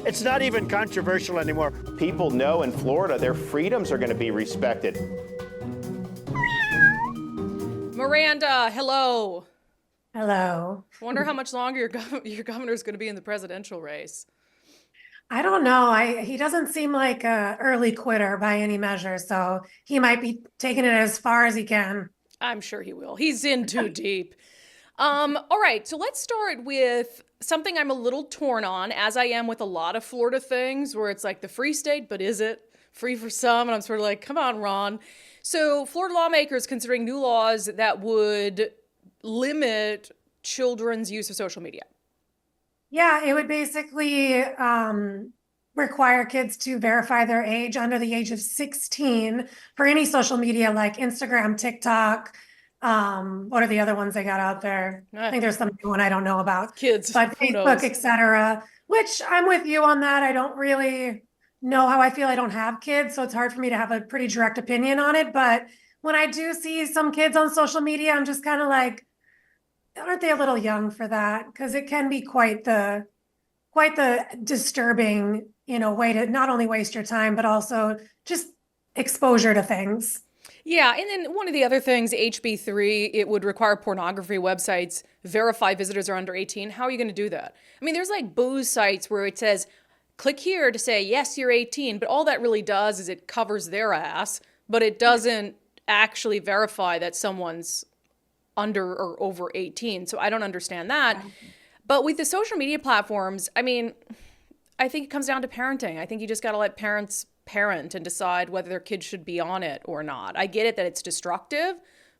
It's not even controversial anymore. People know in Florida their freedoms are going to be respected. Miranda, hello. Hello. Wonder how much longer your governor is going to be in the presidential race. I don't know. He doesn't seem like a early quitter by any measure, so he might be taking it as far as he can. I'm sure he will. He's in too deep. All right, so let's start with something I'm a little torn on, as I am with a lot of Florida things, where it's like the free state, but is it free for some? And I'm sort of like, come on, Ron. So Florida lawmakers considering new laws that would limit children's use of social media. Yeah, it would basically require kids to verify their age under the age of 16 for any social media like Instagram, TikTok. What are the other ones they got out there? I think there's some new one I don't know about. Kids, but Facebook, etc. Which I'm with you on that. I don't really know how I feel. I don't have kids, so it's hard for me to have a pretty direct opinion on it. But when I do see some kids on social media, I'm just kind of like, aren't they a little young for that? Because it can be quite the disturbing, way to not only waste your time, but also just exposure to things. Yeah, and then one of the other things, HB3, it would require pornography websites verify visitors are under 18. How are you going to do that? I mean, there's like booze sites where it says, click here to say, yes, you're 18. But all that really does is it covers their ass, but it doesn't actually verify that someone's under or over 18. So I don't understand that. But with the social media platforms, I mean, I think it comes down to parenting. I think you just got to let parents parent and decide whether their kids should be on it or not. I get it that it's destructive,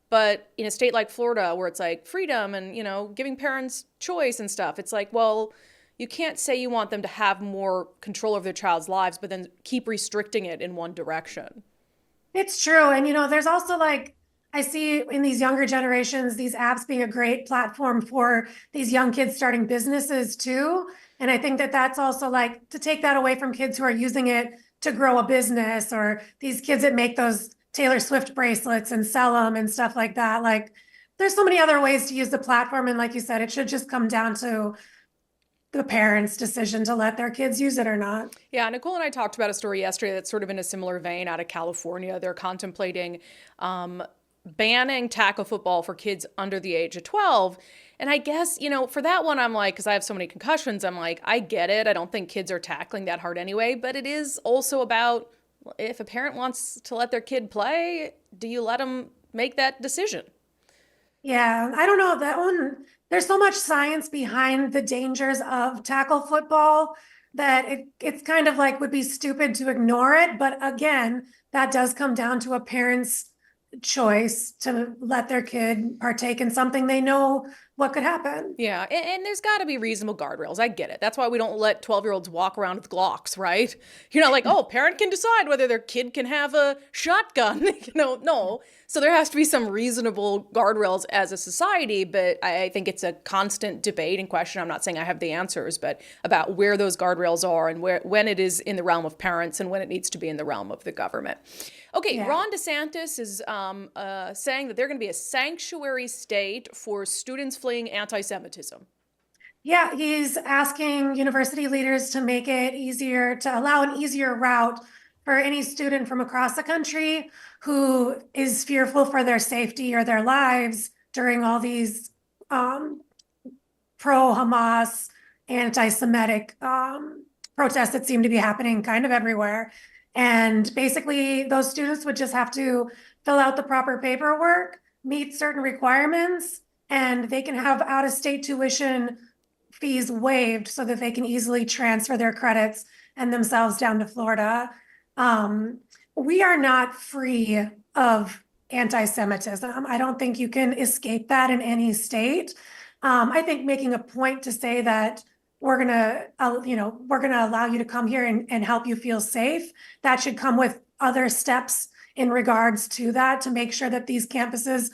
but in a state like Florida where it's like freedom and, giving parents choice and stuff, it's like, well, you can't say you want them to have more control over their child's lives, but then keep restricting it in one direction. It's true. And, there's also like, I see in these younger generations, these apps being a great platform for these young kids starting businesses too. And I think that that's also like to take that away from kids who are using it to grow a business, or these kids that make those Taylor Swift bracelets and sell them and stuff like that. Like there's so many other ways to use the platform. And like you said, it should just come down to the parents' decision to let their kids use it or not. Yeah, Nicole and I talked about a story yesterday that's sort of in a similar vein out of California. They're contemplating banning tackle football for kids under the age of 12. And I guess, for that one, I'm like, because I have so many concussions, I'm like, I get it. I don't think kids are tackling that hard anyway. But it is also about if a parent wants to let their kid play, do you let them make that decision? Yeah, I don't know. That one, there's so much science behind the dangers of tackle football that it's kind of like would be stupid to ignore it. But again, that does come down to a parent's choice to let their kid partake in something they know what could happen. Yeah, and there's got to be reasonable guardrails. I get it. That's why we don't let 12-year-olds walk around with Glocks, right? You're not like, oh, parent can decide whether their kid can have a shotgun. No. So there has to be some reasonable guardrails as a society, but I think it's a constant debate and question. I'm not saying I have the answers, but about where those guardrails are and when it is in the realm of parents and when it needs to be in the realm of the government. Okay, yeah. Ron DeSantis is saying that they're going to be a sanctuary state for students fleeing anti-Semitism. Yeah, he's asking university leaders to make it easier, to allow an easier route for any student from across the country who is fearful for their safety or their lives during all these pro-Hamas, anti-Semitic protests that seem to be happening kind of everywhere. And basically, those students would just have to fill out the proper paperwork, meet certain requirements, and they can have out-of-state tuition fees waived so that they can easily transfer their credits and themselves down to Florida. We are not free of anti-Semitism. I don't think you can escape that in any state. I think making a point to say that we're gonna allow you to come here and help you feel safe, that should come with other steps in regards to that to make sure that these campuses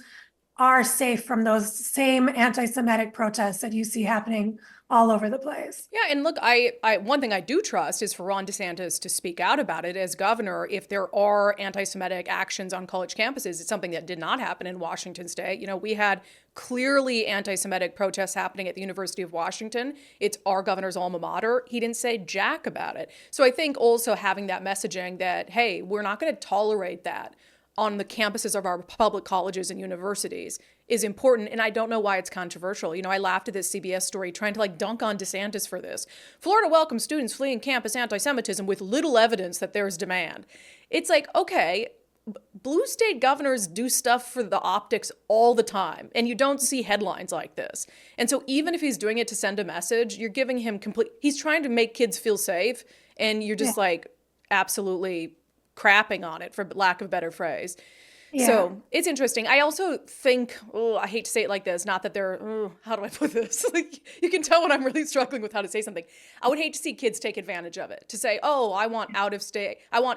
are safe from those same anti-Semitic protests that you see happening all over the place. Yeah, and look, I one thing I do trust is for Ron DeSantis to speak out about it as governor if there are anti-Semitic actions on college campuses. It's something that did not happen in Washington State. You know, we had clearly anti-Semitic protests happening at the University of Washington. It's our governor's alma mater. He didn't say jack about it. So I think also having that messaging that, hey, we're not going to tolerate that on the campuses of our public colleges and universities is important. And I don't know why it's controversial. You know, I laughed at this CBS story trying to like dunk on DeSantis for this. Florida welcomes students fleeing campus anti-Semitism with little evidence that there's demand. It's like, okay, blue state governors do stuff for the optics all the time, and you don't see headlines like this. And so even if he's doing it to send a message, you're giving him he's trying to make kids feel safe, and you're just like absolutely crapping on it, for lack of a better phrase. Yeah. So it's interesting. I also think, I hate to say it like this, not that they're, how do I put this? Like, you can tell when I'm really struggling with how to say something. I would hate to see kids take advantage of it, to say, oh, I want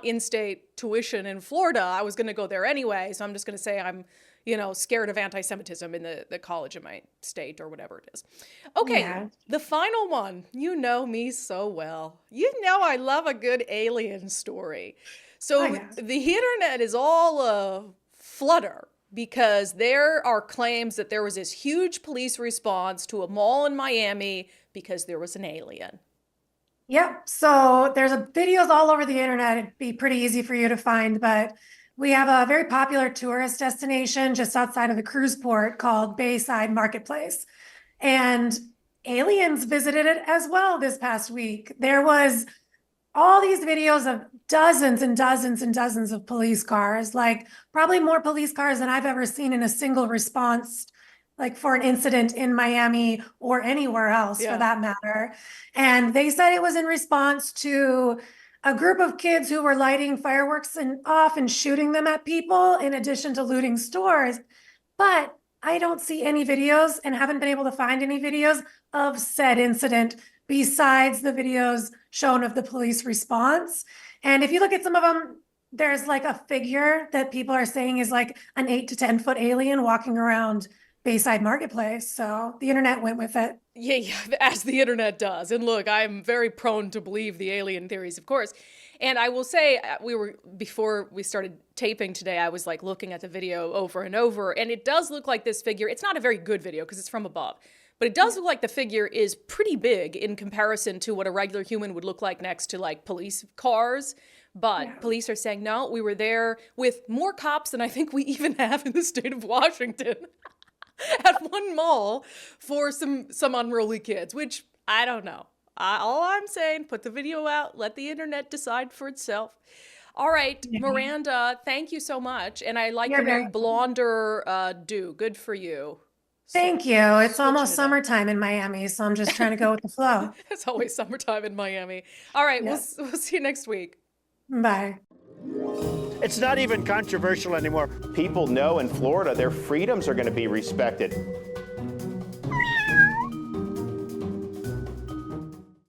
in-state tuition in Florida. I was going to go there anyway, so I'm just going to say I'm, scared of anti-Semitism in the college in my state or whatever it is. Okay, The final one. You know me so well. You know I love a good alien story. So the internet is all flutter because there are claims that there was this huge police response to a mall in Miami because there was an alien. Yep. So there's videos all over the internet. It'd be pretty easy for you to find, but we have a very popular tourist destination just outside of the cruise port called Bayside Marketplace. And aliens visited it as well this past week. There was all these videos of dozens and dozens and dozens of police cars, like probably more police cars than I've ever seen in a single response, like for an incident in Miami or anywhere else for that matter. And they said it was in response to a group of kids who were lighting fireworks off and shooting them at people in addition to looting stores. But I don't see any videos and haven't been able to find any videos of said incident besides the videos shown of the police response. And if you look at some of them, there's like a figure that people are saying is like an 8 to 10 foot alien walking around Bayside Marketplace. So the internet went with it. Yeah, as the internet does. And look, I'm very prone to believe the alien theories, of course. And I will say, before we started taping today, I was like looking at the video over and over, and it does look like this figure, it's not a very good video because it's from above, but it does look like the figure is pretty big in comparison to what a regular human would look like next to like police cars. But police are saying, no, we were there with more cops than I think we even have in the state of Washington at one mall for some unruly kids, which I don't know. All I'm saying, put the video out, let the internet decide for itself. All right, Miranda, thank you so much. And I like your new blonder do. Good for you. Thank you. It's almost summertime in Miami, so I'm just trying to go with the flow. It's always summertime in Miami. All right, we'll see you next week. Bye. It's not even controversial anymore. People know in Florida their freedoms are going to be respected.